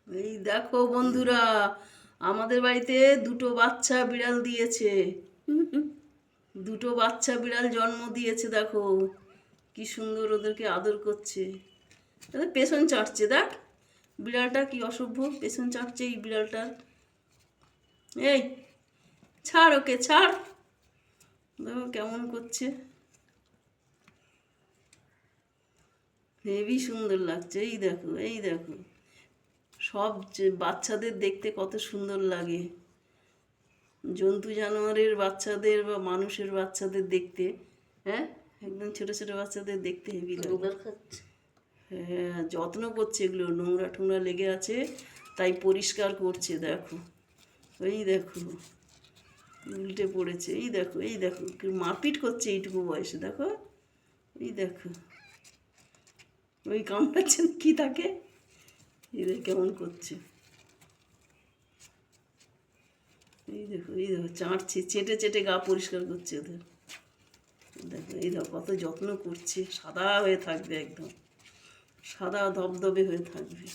এই দেখো বন্ধুরা, আমাদের বাড়িতে দুটো বাচ্চা বিড়াল দিয়েছে। দুটো বাচ্চা বিড়াল জন্ম দিয়েছে, দেখো কি সুন্দর ওদেরকে আদর করছে। ওদের পেছন চাটছে, দেখ বিড়ালটা কি অসভ্য, পেছন চাটছে এই বিড়ালটার। এই ছাড় ওকে, ছাড়। দেখো কেমন করছে, হেবি সুন্দর লাগছে। এই দেখো, এই দেখো, সব যে বাচ্চাদের দেখতে কত সুন্দর লাগে, জন্তু জানোয়ারের বাচ্চাদের বা মানুষের বাচ্চাদের দেখতে। হ্যাঁ, একদম ছোট ছোট বাচ্চাদের দেখতে হেবি লাগে। হ্যাঁ, যত্ন করছে, এগুলো নোংরা টোংরা লেগে আছে তাই পরিষ্কার করছে। দেখো, এই দেখো উল্টে পড়েছে। এই দেখো, এই দেখো মারপিট করছে এইটুকু বয়সে, দেখো এই দেখো। ওই কামড়াচ্ছেন কি তাকে, এদের কেমন করছে। এই দেখো, এই দেখো চাঁটছে, চেটে চেটে গা পরিষ্কার করছে ওদের। দেখো, এই দেখো কত যত্ন করছে, সাদা হয়ে থাকবে, একদম সাদা ধবধবে হয়ে থাকবে।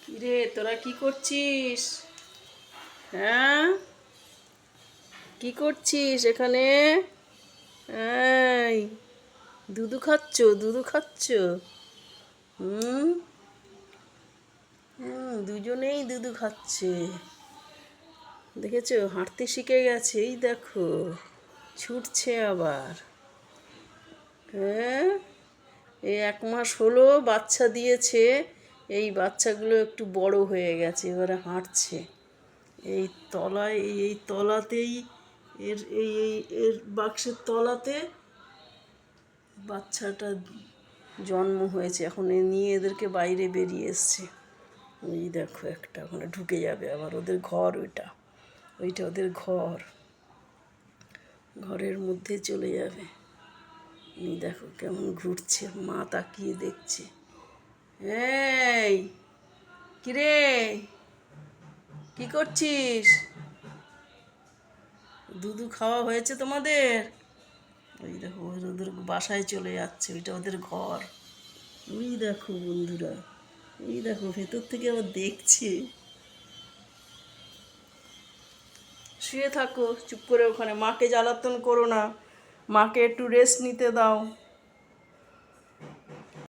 কিরে তোরা কি করছিস? হ্যাঁ, কি করছিস এখানে? এই দুধু খাচ্ছ, দুধু খাচ্ছ? হুম হুম, দুজনেই দুধু খাচ্ছে। দেখেছো, হাঁটতে শিখে গেছে, এই দেখো ছুটছে আবার। হ্যাঁ, এই 1 মাস হলো বাচ্চা দিয়েছে, এই বাচ্চাগুলো একটু বড় হয়ে গেছে, এবারে হাঁটছে। এই তলায়, এই তলাতেই, এর এই এই এর বাক্সের তলাতে বাচ্চাটা জন্ম হয়েছে। এখন নিয়ে এদেরকে বাইরে বেরিয়ে এসছে। ওই দেখো একটা ওখানে ঢুকে যাবে আবার, ওদের ঘর ওইটা, ওইটা ওদের ঘর, ঘরের মধ্যে চলে যাবে। এই দেখো কেমন ঘুরছে, মা তাকিয়ে দেখছে। এই কিরে, কি করছিস? দুধু খাওয়া হয়েছে তোমাদের? ওই দেখো ওদের বাসায় চলে যাচ্ছে, ওইটা ওদের ঘর। ওই দেখো বন্ধুরা, এই দেখো ভেতর থেকে আবার দেখছে। শুয়ে থাকো চুপ করে ওখানে, মাকে জ্বালাতন করো না, মাকে একটু রেস্ট নিতে দাও।